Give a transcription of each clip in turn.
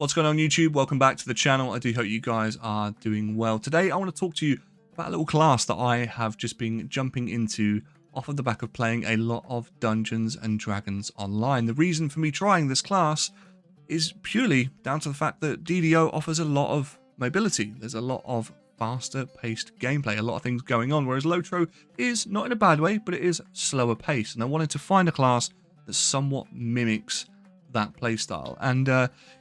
What's going on YouTube? Welcome back to the channel. I do hope you guys are doing well. Today I want to talk to you about a little class that I have just been jumping into off of the back of playing a lot of Dungeons and Dragons online. The reason for me trying this class is purely down to the fact that DDO offers a lot of mobility. There's a lot of faster paced gameplay, a lot of things going on, whereas LOTRO is not in a bad way, but it is slower paced. And I wanted to find a class that somewhat mimics that playstyle. And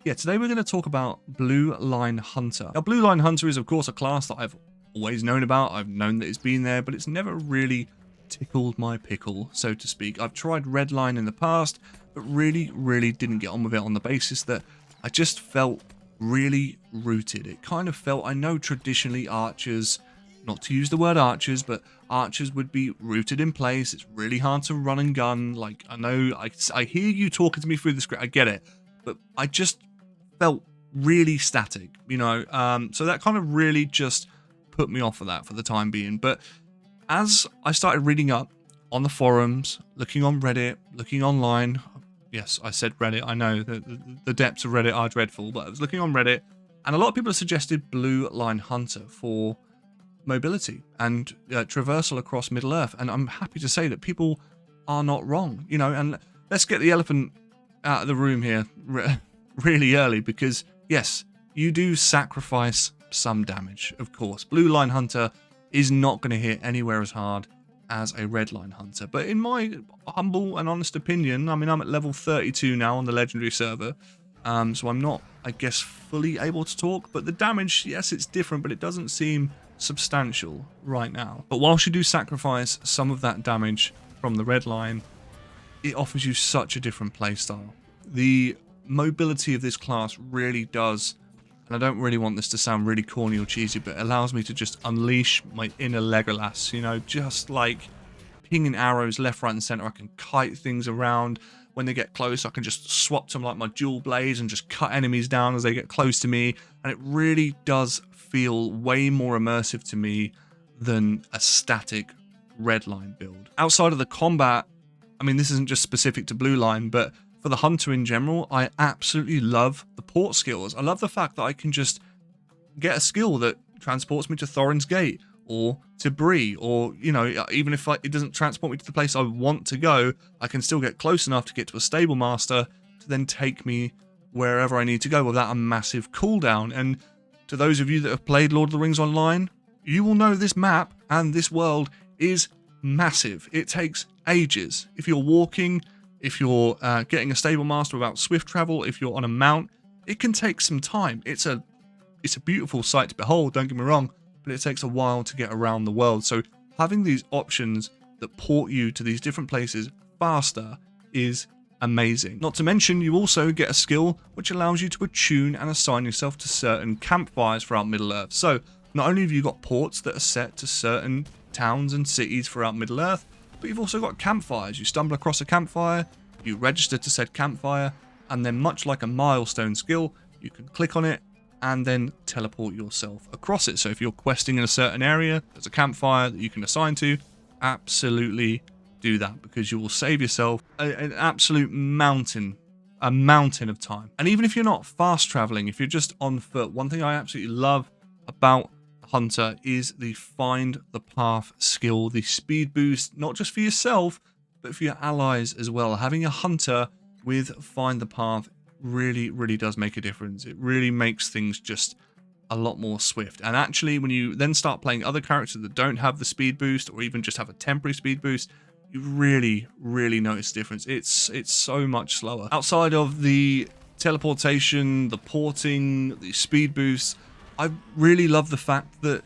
yeah, today we're going to talk about Blue Line Hunter. Now, Blue Line Hunter is of course a class that I've always known about. I've known that it's been there, but it's never really tickled my pickle, so to speak. I've tried Red Line in the past, but really didn't get on with it on the basis that I just felt really rooted. It kind of felt, I know traditionally archers, not to use the word archers, but archers would be rooted in place. It's really hard to run and gun. Like, I know, I hear you talking to me through the script, I get it, but I just felt really static, you know, so that kind of really just put me off of that for the time being. But as I started reading up on the forums, looking on Reddit, looking online, yes, I said Reddit, I know the depths of Reddit are dreadful, but I was looking on Reddit, and a lot of people have suggested Blue Line Hunter for mobility and traversal across Middle-earth, and I'm happy to say that people are not wrong, you know. And let's get the elephant out of the room here really early, because yes, you do sacrifice some damage, of course. Blue Line Hunter is not going to hit anywhere as hard as a Red Line Hunter, but in my humble and honest opinion, I mean, I'm at level 32 now on the legendary server, so I'm not, I guess, fully able to talk, but the damage, yes, it's different, but it doesn't seem substantial right now. But whilst you do sacrifice some of that damage from the Red Line, it offers you such a different playstyle. The mobility of this class really does, and I don't really want this to sound really corny or cheesy, but it allows me to just unleash my inner Legolas, you know, just like pinging arrows left, right and center. I can kite things around. When they get close, I can just swap them like my dual blades and just cut enemies down as they get close to me, and it really does feel way more immersive to me than a static Red Line build. Outside of the combat, I mean, this isn't just specific to Blue Line, but for the Hunter in general, I absolutely love the port skills. I love the fact that I can just get a skill that transports me to Thorin's Gate or to Bree, or, you know, even if it doesn't transport me to the place I want to go, I can still get close enough to get to a stable master to then take me wherever I need to go without a massive cooldown. And to those of you that have played Lord of the Rings online, you will know this map and this world is massive. It takes ages. If you're walking, if you're getting a stable master without swift travel, if you're on a mount, it can take some time. It's a beautiful sight to behold, don't get me wrong, but it takes a while to get around the world. So having these options that port you to these different places faster is amazing. Not to mention, you also get a skill which allows you to attune and assign yourself to certain campfires throughout Middle-earth. So not only have you got ports that are set to certain towns and cities throughout Middle-earth, but you've also got campfires. You stumble across a campfire, you register to said campfire, and then much like a milestone skill, you can click on it and then teleport yourself across it. So if you're questing in a certain area, there's a campfire that you can assign to, absolutely do that, because you will save yourself an absolute mountain of time. And even if you're not fast traveling, if you're just on foot, one thing I absolutely love about Hunter is the find the path skill, the speed boost, not just for yourself, but for your allies as well. Having a Hunter with find the path really does make a difference. It really makes things just a lot more swift. And actually, when you then start playing other characters that don't have the speed boost, or even just have a temporary speed boost, you really notice the difference. It's so much slower. Outside of the teleportation, the porting, the speed boosts, I really love the fact that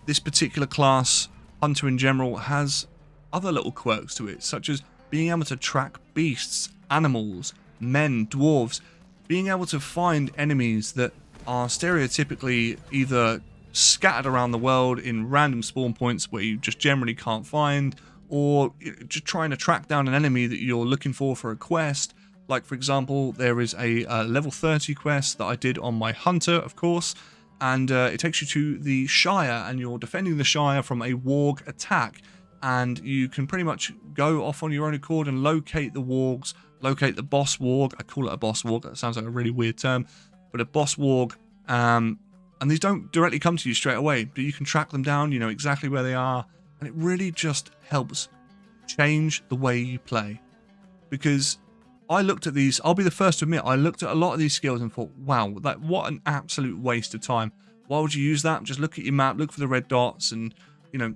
this particular class, Hunter in general, has other little quirks to it, such as being able to track beasts, animals, men, dwarves, being able to find enemies that are stereotypically either scattered around the world in random spawn points where you just generally can't find, or just trying to track down an enemy that you're looking for a quest. Like, for example, there is a level 30 quest that I did on my Hunter, of course, and it takes you to the Shire, and you're defending the Shire from a warg attack, and you can pretty much go off on your own accord and locate the wargs, locate the boss warg. I call it a boss warg, that sounds like a really weird term, with a boss warg, and these don't directly come to you straight away, but you can track them down, you know exactly where they are, and it really just helps change the way you play. Because I looked at these, I'll be the first to admit, I looked at a lot of these skills and thought, wow, like what an absolute waste of time. Why would you use that? Just look at your map, look for the red dots, and, you know,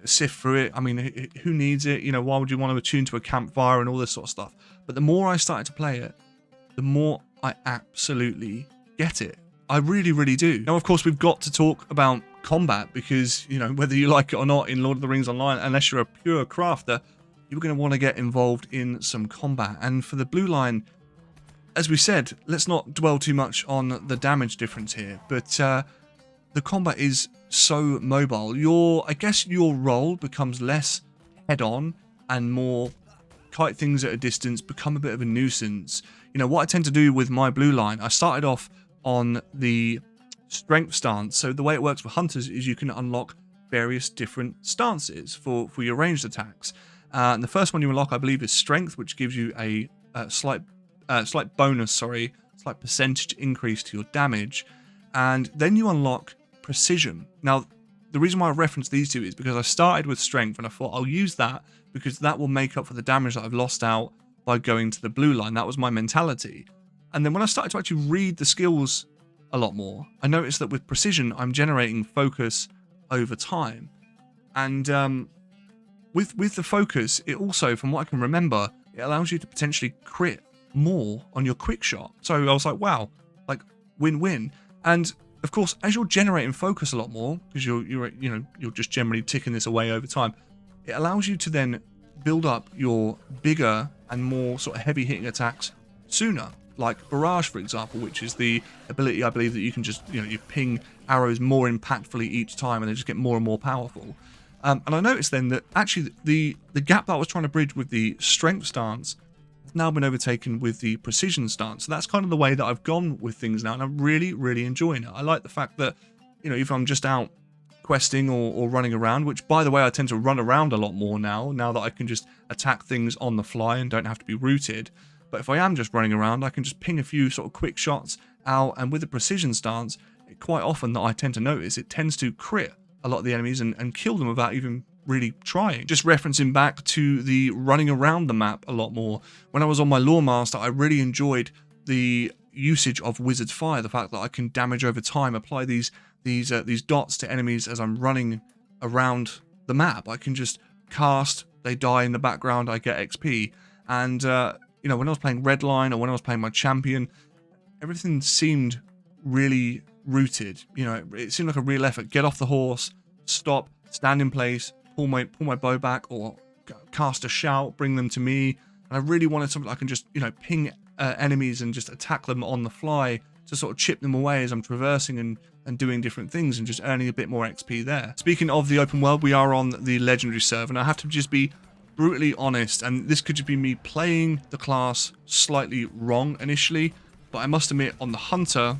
sift through it. I mean, who needs it? You know, why would you want to attune to a campfire and all this sort of stuff? But the more I started to play it, the more I absolutely get it. I really, really do. Now, of course, we've got to talk about combat because, you know, whether you like it or not in Lord of the Rings Online, unless you're a pure crafter, you're going to want to get involved in some combat. And for the blue line, as we said, let's not dwell too much on the damage difference here, but the combat is so mobile. I guess your role becomes less head-on and more kite things at a distance, become a bit of a nuisance. You know, what I tend to do with my blue line, I started off on the strength stance. So the way it works for hunters is you can unlock various different stances for your ranged attacks. And the first one you unlock, I believe, is strength, which gives you a slight bonus, slight percentage increase to your damage. And then you unlock precision. Now, the reason why I referenced these two is because I started with strength and I thought I'll use that because that will make up for the damage that I've lost out by going to the blue line. That was my mentality. And then when I started to actually read the skills a lot more, I noticed that with precision, I'm generating focus over time. And with the focus, it also, from what I can remember, it allows you to potentially crit more on your quick shot. So I was like, wow, like win-win. And of course, as you're generating focus a lot more, because you're just generally ticking this away over time, it allows you to then build up your bigger and more sort of heavy hitting attacks sooner. Like Barrage, for example, which is the ability, I believe, that you can just, you ping arrows more impactfully each time and they just get more and more powerful. And I noticed then that actually the gap that I was trying to bridge with the strength stance has now been overtaken with the precision stance. So that's kind of the way that I've gone with things now, and I'm really, really enjoying it. I like the fact that, if I'm just out questing or running around, which, by the way, I tend to run around a lot more now that I can just attack things on the fly and don't have to be rooted. But if I am just running around, I can just ping a few sort of quick shots out, and with the precision stance, quite often that I tend to notice, it tends to crit a lot of the enemies and kill them without even really trying. Just referencing back to the running around the map a lot more. When I was on my Lore Master, I really enjoyed the usage of Wizard's Fire, the fact that I can damage over time, apply these dots to enemies as I'm running around the map. I can just cast, they die in the background, I get XP. And when I was playing Redline or when I was playing my champion, everything seemed really rooted. It seemed like a real effort. Get off the horse, stop, stand in place, pull my bow back, or cast a shout, bring them to me. And I really wanted something I can just, ping enemies and just attack them on the fly to sort of chip them away as I'm traversing and doing different things and just earning a bit more XP there. Speaking of the open world, we are on the legendary server, and I have to just be brutally honest, and this could just be me playing the class slightly wrong initially, but I must admit, on the hunter,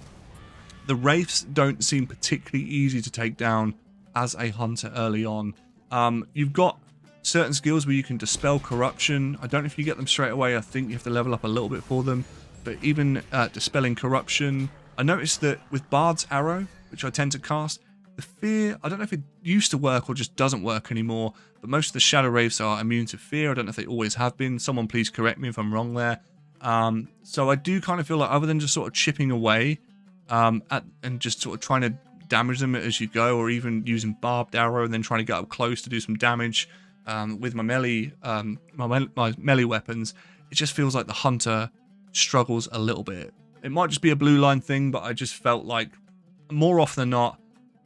the wraiths don't seem particularly easy to take down as a hunter early on. You've got certain skills where you can dispel corruption. I don't know if you get them straight away. I think you have to level up a little bit for them, but even dispelling corruption, I noticed that with Bard's Arrow, which I tend to cast, the fear, I don't know if it used to work or just doesn't work anymore, but most of the Shadow Wraiths are immune to fear. I don't know if they always have been. Someone please correct me if I'm wrong there. So I do kind of feel like, other than just sort of chipping away and just sort of trying to damage them as you go, or even using Barbed Arrow and then trying to get up close to do some damage with my melee, my melee weapons, it just feels like the hunter struggles a little bit. It might just be a blue line thing, but I just felt like more often than not,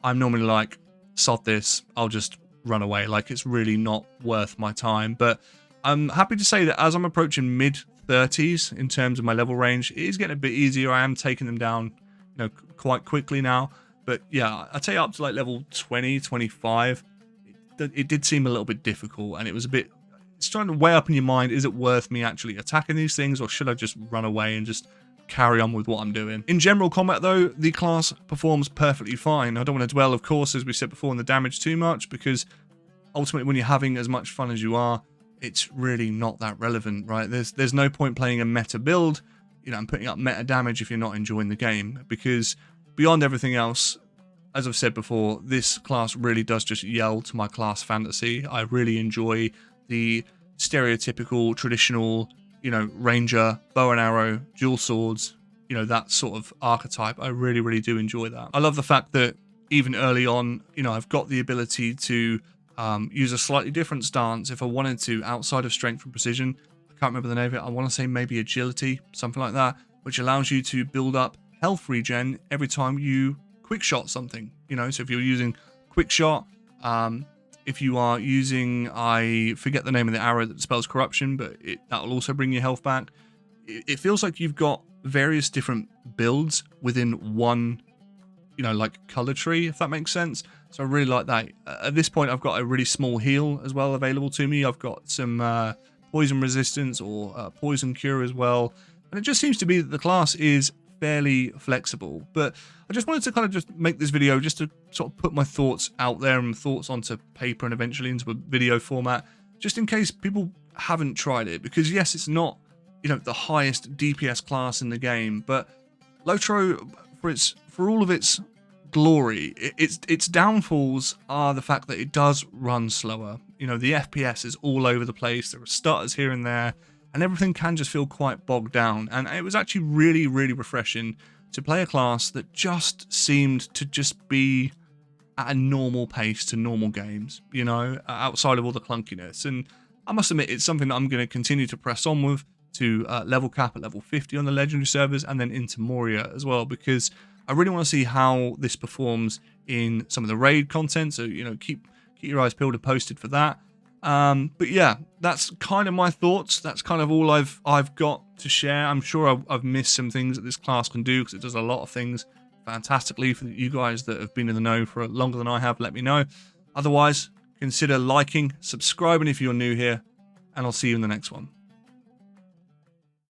I'm normally like, sod this, I'll just run away. Like, it's really not worth my time. But I'm happy to say that as I'm approaching mid-30s in terms of my level range, it is getting a bit easier. I am taking them down, quite quickly now. But yeah, I'd say up to like level 20, 25, it did seem a little bit difficult, and it's trying to weigh up in your mind, is it worth me actually attacking these things, or should I just run away and just carry on with what I'm doing? In general combat though, the class performs perfectly fine. I don't want to dwell, of course, as we said before, on the damage too much, because ultimately when you're having as much fun as you are, it's really not that relevant, right? There's no point playing a meta build and putting up meta damage if you're not enjoying the game. Because beyond everything else, as I've said before, this class really does just yell to my class fantasy. I really enjoy the stereotypical, traditional, ranger, bow and arrow, dual swords, that sort of archetype. I really, really do enjoy that. I love the fact that even early on, I've got the ability to use a slightly different stance if I wanted to, outside of strength and precision. I can't remember the name of it. I want to say maybe agility, something like that, which allows you to build up health regen every time you quick shot something. So if you're using quick shot, if you are using, I forget the name of the arrow that spells corruption, but that will also bring your health back. It feels like you've got various different builds within one, like color tree, if that makes sense. So I really like that. At this point, I've got a really small heal as well available to me. I've got some poison resistance or poison cure as well. And it just seems to be that the class is fairly flexible. But I just wanted to kind of just make this video just to sort of put my thoughts out there and thoughts onto paper and eventually into a video format, just in case people haven't tried it. Because yes, it's not, the highest DPS class in the game, but LOTRO, for all of its glory, its downfalls are the fact that it does run slower. The FPS is all over the place. There are stutters here and there, and everything can just feel quite bogged down. And it was actually really, really refreshing to play a class that just seemed to just be at a normal pace to normal games, outside of all the clunkiness. And I must admit, it's something that I'm going to continue to press on with to level cap at level 50 on the legendary servers, and then into Moria as well, because I really want to see how this performs in some of the raid content. So keep your eyes peeled and posted for that. But yeah, that's kind of my thoughts. That's kind of all I've got to share. I'm sure I've missed some things that this class can do, because it does a lot of things fantastically. For you guys that have been in the know for longer than I have, let me know. Otherwise, consider liking, subscribing if you're new here, and I'll see you in the next one.